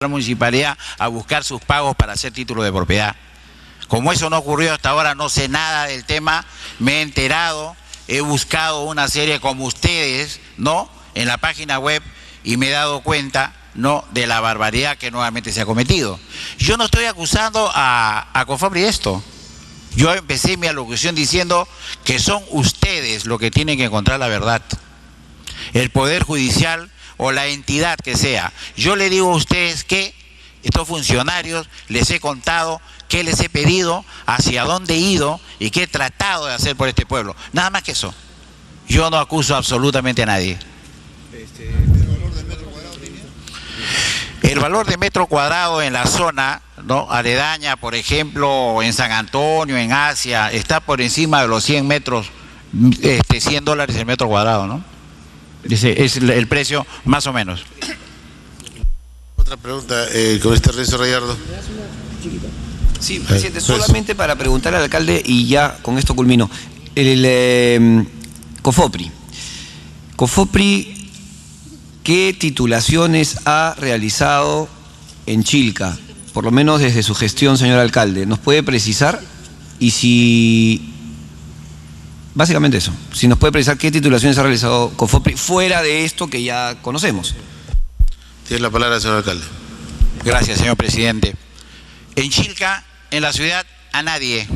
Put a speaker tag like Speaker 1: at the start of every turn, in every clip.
Speaker 1: la municipalidad a buscar sus pagos para hacer título de propiedad. Como eso no ocurrió hasta ahora, no sé nada del tema, me he enterado, he buscado una serie como ustedes, ¿no?, en la página web y me he dado cuenta, ¿no?, de la barbaridad que nuevamente se ha cometido. Yo no estoy acusando a COFOPRI de esto. Yo empecé mi alocución diciendo que son ustedes los que tienen que encontrar la verdad. El Poder Judicial o la entidad que sea. Yo le digo a ustedes que estos funcionarios les he contado qué les he pedido, hacia dónde he ido y qué he tratado de hacer por este pueblo. Nada más que eso. Yo no acuso absolutamente a nadie. El valor de metro cuadrado en la zona, ¿no?, aledaña, por ejemplo, en San Antonio, en Asia, está por encima de los 100 metros, $100 el metro cuadrado, ¿no? Ese es el precio, más o menos.
Speaker 2: Otra pregunta, con este Renzo Rayardo.
Speaker 3: Sí, presidente, solamente para preguntar al alcalde, y ya con esto culmino. El COFOPRI, ¿qué titulaciones ha realizado en Chilca? Por lo menos desde su gestión, señor alcalde. ¿Nos puede precisar? Y si... Básicamente eso. Si nos puede precisar qué titulaciones ha realizado COFOPRI fuera de esto que ya conocemos.
Speaker 2: Tiene la palabra, señor alcalde.
Speaker 1: Gracias, señor presidente. En Chilca, en la ciudad, a nadie.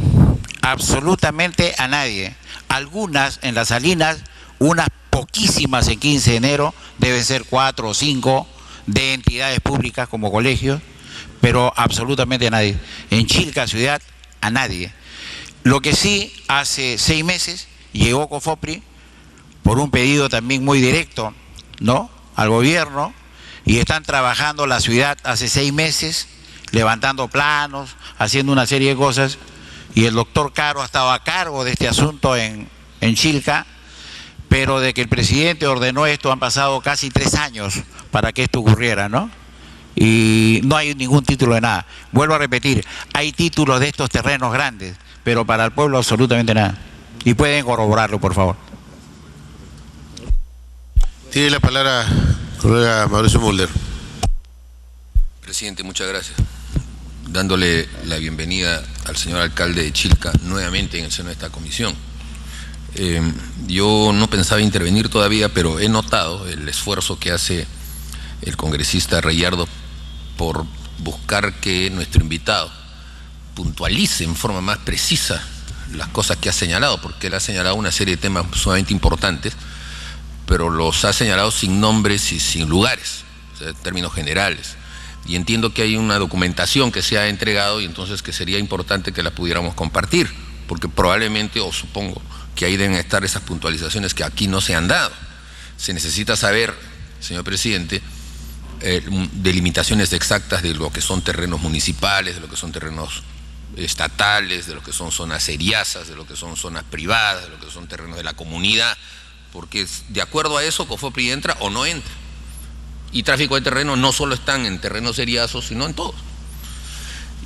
Speaker 1: Absolutamente a nadie. Algunas en las Salinas, unas poquísimas en 15 de enero, deben ser 4 o 5 de entidades públicas como colegios, pero absolutamente a nadie. En Chilca, ciudad, a nadie. Lo que sí, hace 6 meses llegó COFOPRI por un pedido también muy directo, ¿no?, al gobierno, y están trabajando la ciudad hace 6 meses, levantando planos, haciendo una serie de cosas, y el doctor Caro ha estado a cargo de este asunto en Chilca, pero de que el presidente ordenó esto han pasado casi 3 años para que esto ocurriera, ¿no? Y no hay ningún título de nada. Vuelvo a repetir, hay títulos de estos terrenos grandes, pero para el pueblo absolutamente nada. Y pueden corroborarlo, por favor.
Speaker 2: Tiene la palabra, colega Mauricio Mulder.
Speaker 4: Presidente, muchas gracias. Dándole la bienvenida al señor alcalde de Chilca nuevamente en el seno de esta comisión. Yo no pensaba intervenir todavía, pero he notado el esfuerzo que hace el congresista Rayardo por buscar que nuestro invitado puntualice en forma más precisa las cosas que ha señalado, porque él ha señalado una serie de temas sumamente importantes, pero los ha señalado sin nombres y sin lugares, o sea, en términos generales. Y entiendo que hay una documentación que se ha entregado y entonces que sería importante que la pudiéramos compartir, porque probablemente, o supongo, que ahí deben estar esas puntualizaciones que aquí no se han dado. Se necesita saber, señor presidente, delimitaciones exactas de lo que son terrenos municipales, de lo que son terrenos estatales, de lo que son zonas seriasas, de lo que son zonas privadas, de lo que son terrenos de la comunidad, porque de acuerdo a eso COFOPRI entra o no entra. Y tráfico de terreno no solo están en terrenos seriazos, sino en todos.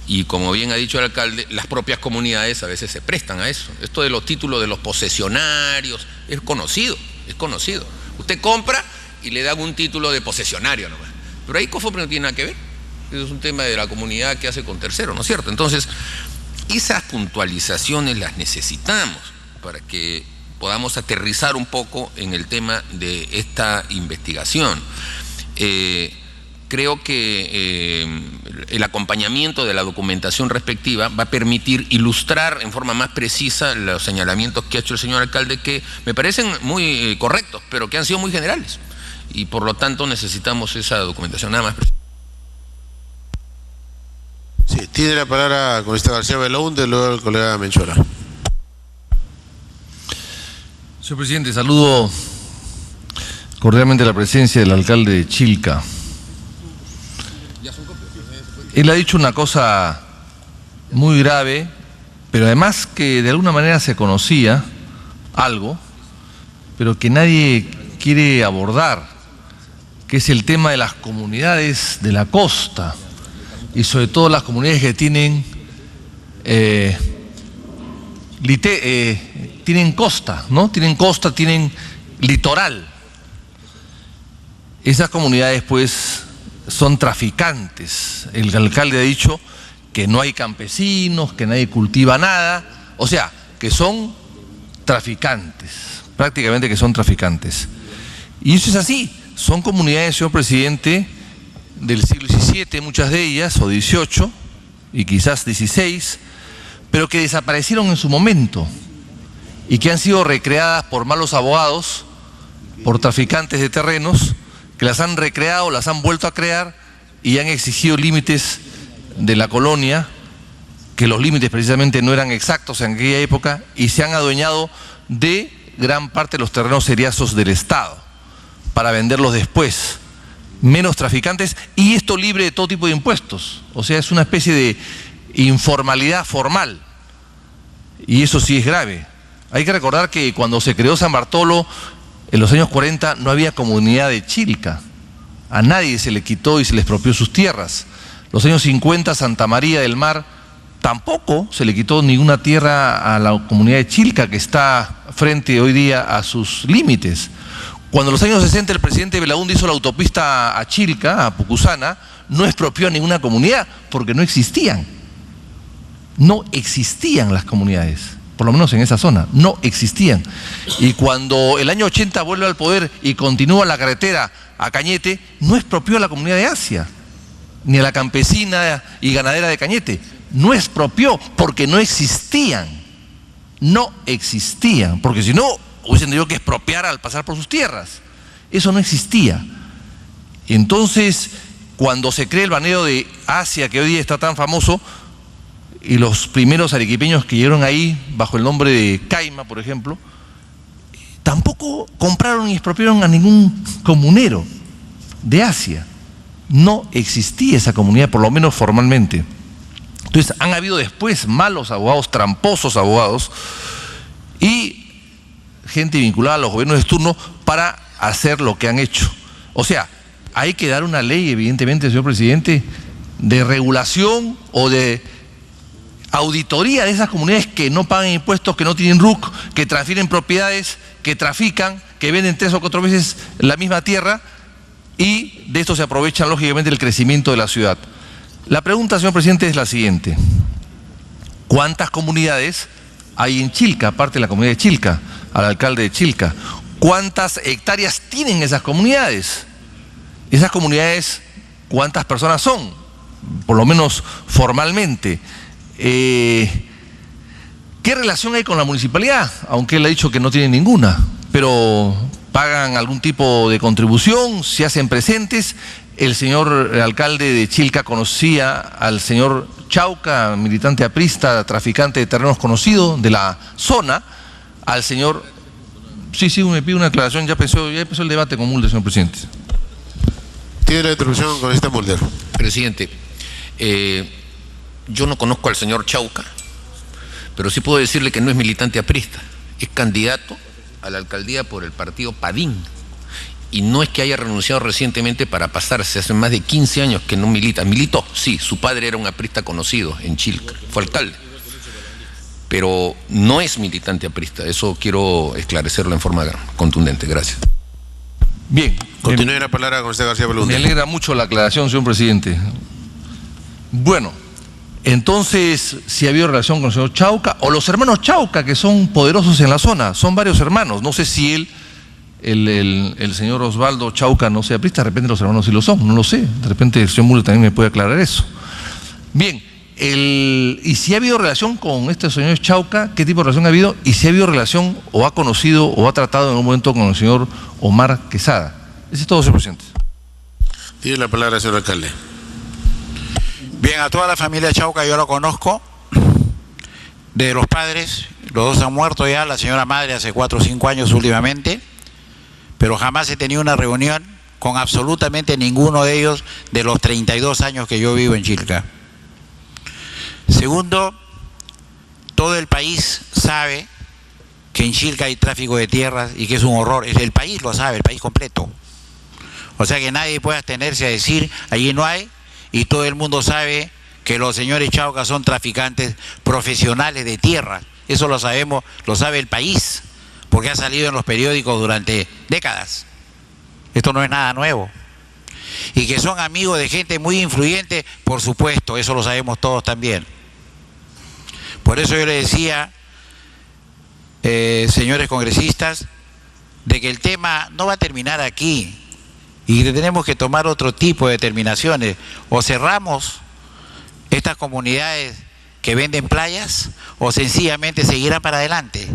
Speaker 4: Y como bien ha dicho el alcalde, las propias comunidades a veces se prestan a eso. Esto de los títulos de los posesionarios es conocido, es conocido. Usted compra y le dan un título de posesionario nomás. Pero ahí COFOPRI no tiene nada que ver. Eso es un tema de la comunidad que hace con terceros, ¿no es cierto? Entonces, esas puntualizaciones las necesitamos para que podamos aterrizar un poco en el tema de esta investigación. Creo que el acompañamiento de la documentación respectiva va a permitir ilustrar en forma más precisa los señalamientos que ha hecho el señor alcalde, que me parecen muy correctos, pero que han sido muy generales. Y por lo tanto necesitamos esa documentación. Nada más.
Speaker 2: Sí, tiene la palabra con esta García Belaúnde, luego el colega Menchora.
Speaker 5: Señor presidente, saludo cordialmente la presencia del alcalde de Chilca. Él ha dicho una cosa muy grave, pero además que de alguna manera se conocía algo, pero que nadie quiere abordar, que es el tema de las comunidades de la costa, y sobre todo las comunidades que tienen tienen costa, ¿no? Tienen costa, tienen litoral. Esas comunidades, pues, son traficantes. El alcalde ha dicho que no hay campesinos, que nadie cultiva nada, o sea, que son traficantes, prácticamente que son traficantes. Y eso es así, son comunidades, señor presidente, del siglo XVII, muchas de ellas, o XVIII, y quizás XVI, pero que desaparecieron en su momento y que han sido recreadas por malos abogados, por traficantes de terrenos, que las han recreado, las han vuelto a crear y han exigido límites de la colonia, que los límites precisamente no eran exactos en aquella época, y se han adueñado de gran parte de los terrenos seriazos del Estado para venderlos después. Menos traficantes, y esto libre de todo tipo de impuestos. O sea, es una especie de informalidad formal, y eso sí es grave. Hay que recordar que cuando se creó San Bartolo en los años 40 no había comunidad de Chilca, a nadie se le quitó y se le expropió sus tierras. Los años 50 Santa María del Mar tampoco se le quitó ninguna tierra a la comunidad de Chilca, que está frente hoy día a sus límites. Cuando en los años 60 el presidente Belaúnde hizo la autopista a Chilca, a Pucusana, no expropió a ninguna comunidad porque no existían. No existían las comunidades, por lo menos en esa zona, no existían. Y cuando el año 80 vuelve al poder y continúa la carretera a Cañete, no expropió a la comunidad de Asia, ni a la campesina y ganadera de Cañete. No expropió porque no existían. No existían, porque si no hubiesen tenido que expropiar al pasar por sus tierras. Eso no existía. Entonces, cuando se crea el balneario de Asia, que hoy día está tan famoso, y los primeros arequipeños que llegaron ahí bajo el nombre de Caima, por ejemplo, tampoco compraron y expropiaron a ningún comunero de Asia. No existía esa comunidad, por lo menos formalmente. Entonces han habido después malos abogados, tramposos abogados, y gente vinculada a los gobiernos de turno para hacer lo que han hecho. O sea, hay que dar una ley, evidentemente, señor presidente, de regulación o de auditoría de esas comunidades que no pagan impuestos, que no tienen RUC, que transfieren propiedades, que trafican, que venden 3 o 4 veces la misma tierra, y de esto se aprovechan lógicamente el crecimiento de la ciudad. La pregunta, señor presidente, es la siguiente: ¿cuántas comunidades hay en Chilca, aparte de la comunidad de Chilca, al alcalde de Chilca? ¿Cuántas hectáreas tienen esas comunidades? Esas comunidades, ¿cuántas personas son? Por lo menos formalmente. ¿Qué relación hay con la municipalidad? Aunque él ha dicho que no tiene ninguna, pero pagan algún tipo de contribución, se hacen presentes. El señor alcalde de Chilca conocía al señor Chauca, militante aprista, traficante de terrenos conocido de la zona, al señor... Sí, me pide una aclaración, ya empezó el debate con Mulder, señor presidente.
Speaker 2: Tiene la interrupción con esta Mulder.
Speaker 4: Presidente, yo no conozco al señor Chauca, pero sí puedo decirle que no es militante aprista, es candidato a la alcaldía por el partido Padín, y no es que haya renunciado recientemente para pasarse, hace más de 15 años que no milita. Militó, sí, su padre era un aprista conocido en Chilca, fue alcalde, pero no es militante aprista. Eso quiero esclarecerlo en forma contundente. Gracias.
Speaker 5: Bien.
Speaker 2: Continúe la palabra con usted, García Belaúnde.
Speaker 5: Me alegra mucho la aclaración, señor presidente. Bueno, entonces, si ha habido relación con el señor Chauca, o los hermanos Chauca, que son poderosos en la zona, son varios hermanos. No sé si el señor Osvaldo Chauca no sea aprista, de repente los hermanos sí lo son, no lo sé. De repente el señor Mulder también me puede aclarar eso. Bien. Y si ha habido relación con este señor Chauca, ¿qué tipo de relación ha habido? Y si ha habido relación o ha conocido o ha tratado en algún momento con el señor Omar Quesada. Ese es todo, señor presidente.
Speaker 2: Tiene la palabra, señor alcalde.
Speaker 1: Bien, a toda la familia Chauca yo lo conozco, de los padres, los dos han muerto ya, la señora madre hace 4 o 5 años últimamente, pero jamás he tenido una reunión con absolutamente ninguno de ellos de los 32 años que yo vivo en Chilca. Segundo, todo el país sabe que en Chilca hay tráfico de tierras y que es un horror. El país lo sabe, el país completo. O sea que nadie puede abstenerse a decir, allí no hay, y todo el mundo sabe que los señores Chauca son traficantes profesionales de tierra. Eso lo sabemos, lo sabe el país, porque ha salido en los periódicos durante décadas. Esto no es nada nuevo. y que son amigos de gente muy influyente, por supuesto, eso lo sabemos todos también. Por eso yo le decía, señores congresistas, de que el tema no va a terminar aquí y que tenemos que tomar otro tipo de determinaciones. O cerramos estas comunidades que venden playas o sencillamente seguirá para adelante.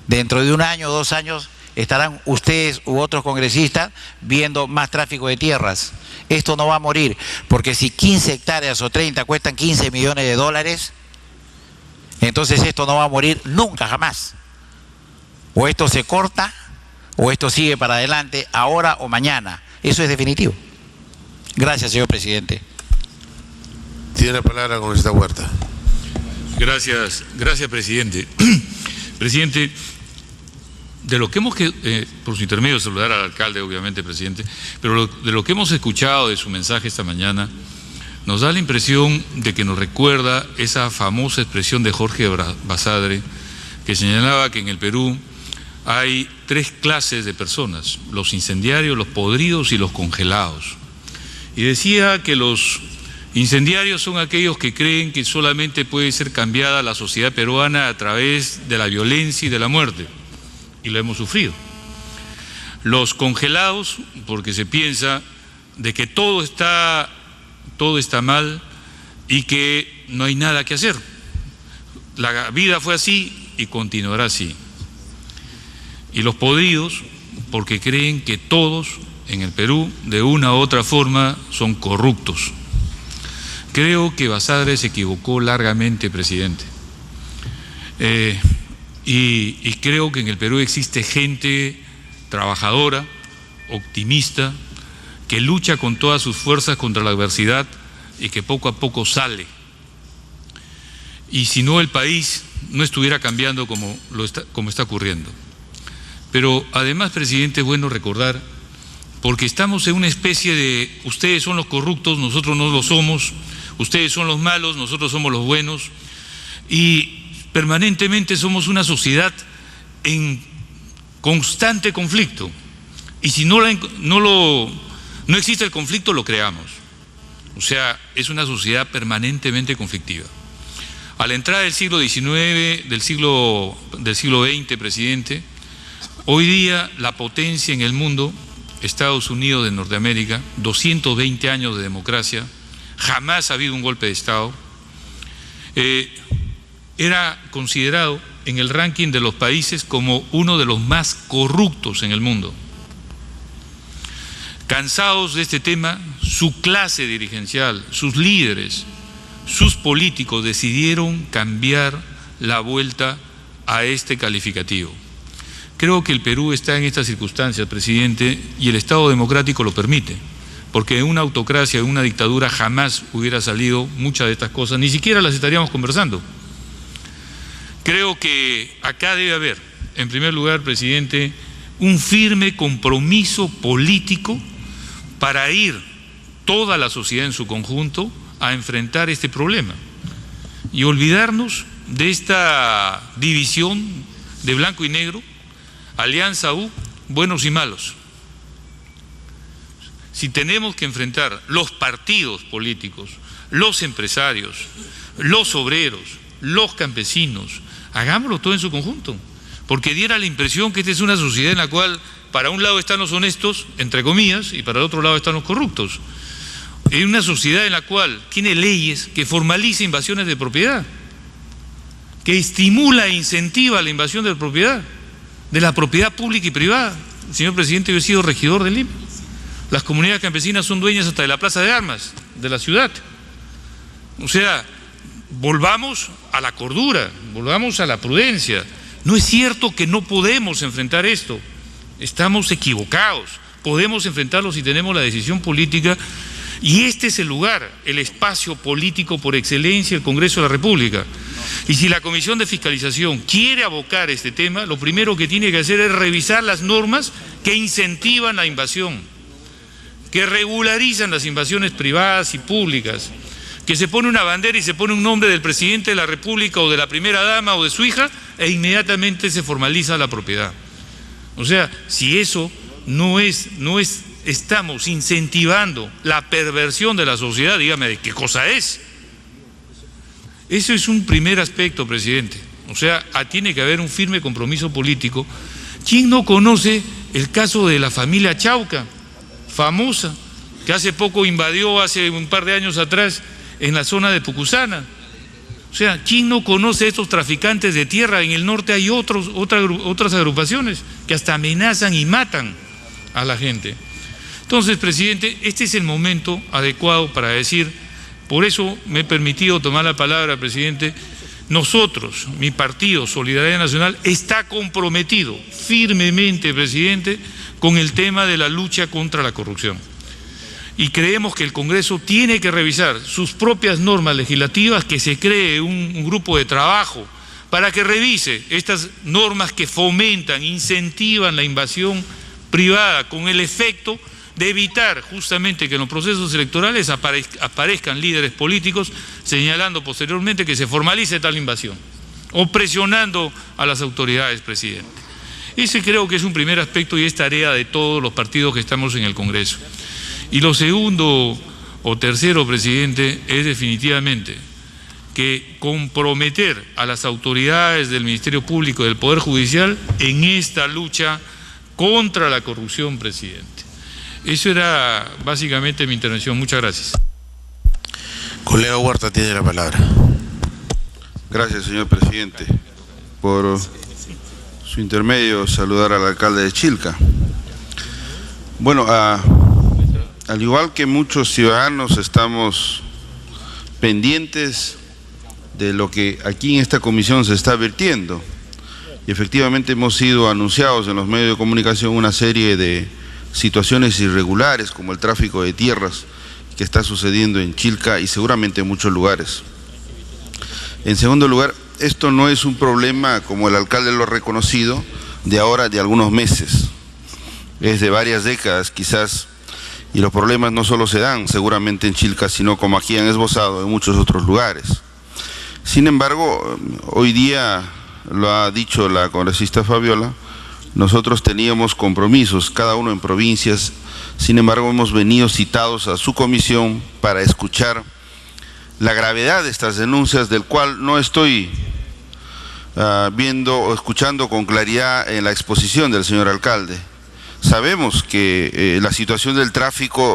Speaker 1: Dentro de 1 año, 2 años estarán ustedes u otros congresistas viendo más tráfico de tierras. Esto no va a morir, porque si 15 hectáreas o 30 cuestan 15 millones de dólares, entonces esto no va a morir nunca, jamás. O esto se corta o esto sigue para adelante ahora o mañana. Eso es definitivo. Gracias, señor presidente.
Speaker 2: Tiene la palabra la congresista Huerta.
Speaker 6: Gracias, presidente. Presidente, de lo que hemos, por su intermedio saludar al alcalde, obviamente, presidente, pero de lo que hemos escuchado de su mensaje esta mañana, nos da la impresión de que nos recuerda esa famosa expresión de Jorge Basadre, que señalaba que en el Perú hay 3 clases de personas: los incendiarios, los podridos y los congelados. Y decía que los incendiarios son aquellos que creen que solamente puede ser cambiada la sociedad peruana a través de la violencia y de la muerte, y lo hemos sufrido. Los congelados, porque se piensa de que todo está mal y que no hay nada que hacer. La vida fue así y continuará así. Y los podridos, porque creen que todos en el Perú, de una u otra forma, son corruptos. Creo que Basadre se equivocó largamente, presidente. Y creo que en el Perú existe gente trabajadora, optimista, que lucha con todas sus fuerzas contra la adversidad y que poco a poco sale. Y si no, el país no estuviera cambiando como está ocurriendo. Pero además, presidente, es bueno recordar, porque estamos en una especie de ustedes son los corruptos, nosotros no lo somos, ustedes son los malos, nosotros somos los buenos, y permanentemente somos una sociedad en constante conflicto. Y si no existe el conflicto, lo creamos. O sea, es una sociedad permanentemente conflictiva. A la entrada del siglo XIX, del siglo XX, presidente, hoy día la potencia en el mundo, Estados Unidos de Norteamérica, 220 años de democracia, jamás ha habido un golpe de Estado, era considerado en el ranking de los países como uno de los más corruptos en el mundo. Cansados de este tema, su clase dirigencial, sus líderes, sus políticos decidieron cambiar la vuelta a este calificativo. Creo que el Perú está en estas circunstancias, presidente, y el Estado democrático lo permite, porque en una autocracia, en una dictadura jamás hubiera salido muchas de estas cosas, ni siquiera las estaríamos conversando. Creo que acá debe haber, en primer lugar, presidente, un firme compromiso político para ir toda la sociedad en su conjunto a enfrentar este problema y olvidarnos de esta división de blanco y negro, alianza U, buenos y malos. Si tenemos que enfrentar los partidos políticos, los empresarios, los obreros, los campesinos, hagámoslo todo en su conjunto, porque diera la impresión que esta es una sociedad en la cual para un lado están los honestos, entre comillas, y para el otro lado están los corruptos. Es una sociedad en la cual tiene leyes que formalizan invasiones de propiedad, que estimula e incentiva la invasión de la propiedad pública y privada. Señor presidente, yo he sido regidor de Lima. Las comunidades campesinas son dueñas hasta de la plaza de armas de la ciudad. O sea, volvamos a la cordura, volvamos a la prudencia. No es cierto que no podemos enfrentar esto. Estamos equivocados. Podemos enfrentarlo si tenemos la decisión política. Y este es el lugar, el espacio político por excelencia, el Congreso de la República. Y si la Comisión de Fiscalización quiere abocar este tema, lo primero que tiene que hacer es revisar las normas que incentivan la invasión, que regularizan las invasiones privadas y públicas, que se pone una bandera y se pone un nombre del presidente de la República o de la primera dama o de su hija e inmediatamente se formaliza la propiedad. O sea, si eso no es estamos incentivando la perversión de la sociedad, dígame de qué cosa es. Eso es un primer aspecto, presidente. O sea, tiene que haber un firme compromiso político. ¿Quién no conoce el caso de la familia Chauca, famosa, que hace poco invadió, hace un par de años atrás, en la zona de Pucusana? O sea, ¿quién no conoce a estos traficantes de tierra? En el norte hay otras agrupaciones que hasta amenazan y matan a la gente. Entonces, presidente, este es el momento adecuado para decir, por eso me he permitido tomar la palabra, presidente. Nosotros, mi partido, Solidaridad Nacional, está comprometido firmemente, presidente, con el tema de la lucha contra la corrupción. Y creemos que el Congreso tiene que revisar sus propias normas legislativas, que se cree un grupo de trabajo para que revise estas normas que fomentan, incentivan la invasión privada, con el efecto de evitar justamente que en los procesos electorales aparezcan líderes políticos señalando posteriormente que se formalice tal invasión o presionando a las autoridades, presidente. Ese creo que es un primer aspecto y es tarea de todos los partidos que estamos en el Congreso. Y lo segundo o tercero, presidente, es definitivamente que comprometer a las autoridades del Ministerio Público y del Poder Judicial en esta lucha contra la corrupción, presidente. Eso era básicamente mi intervención. Muchas gracias.
Speaker 2: Colega Huerta tiene la palabra.
Speaker 7: Gracias, señor presidente. Por su intermedio, saludar al alcalde de Chilca. Bueno, al igual que muchos ciudadanos estamos pendientes de lo que aquí en esta comisión se está advirtiendo. Y efectivamente hemos sido anunciados en los medios de comunicación una serie de situaciones irregulares como el tráfico de tierras que está sucediendo en Chilca y seguramente en muchos lugares. En segundo lugar, esto no es un problema, como el alcalde lo ha reconocido, de ahora, de algunos meses. Es de varias décadas quizás, y los problemas no solo se dan seguramente en Chilca, sino como aquí han esbozado en muchos otros lugares. Sin embargo, hoy día, lo ha dicho la congresista Fabiola, nosotros teníamos compromisos, cada uno en provincias, sin embargo hemos venido citados a su comisión para escuchar la gravedad de estas denuncias, del cual no estoy viendo o escuchando con claridad en la exposición del señor alcalde. Sabemos que la situación del tráfico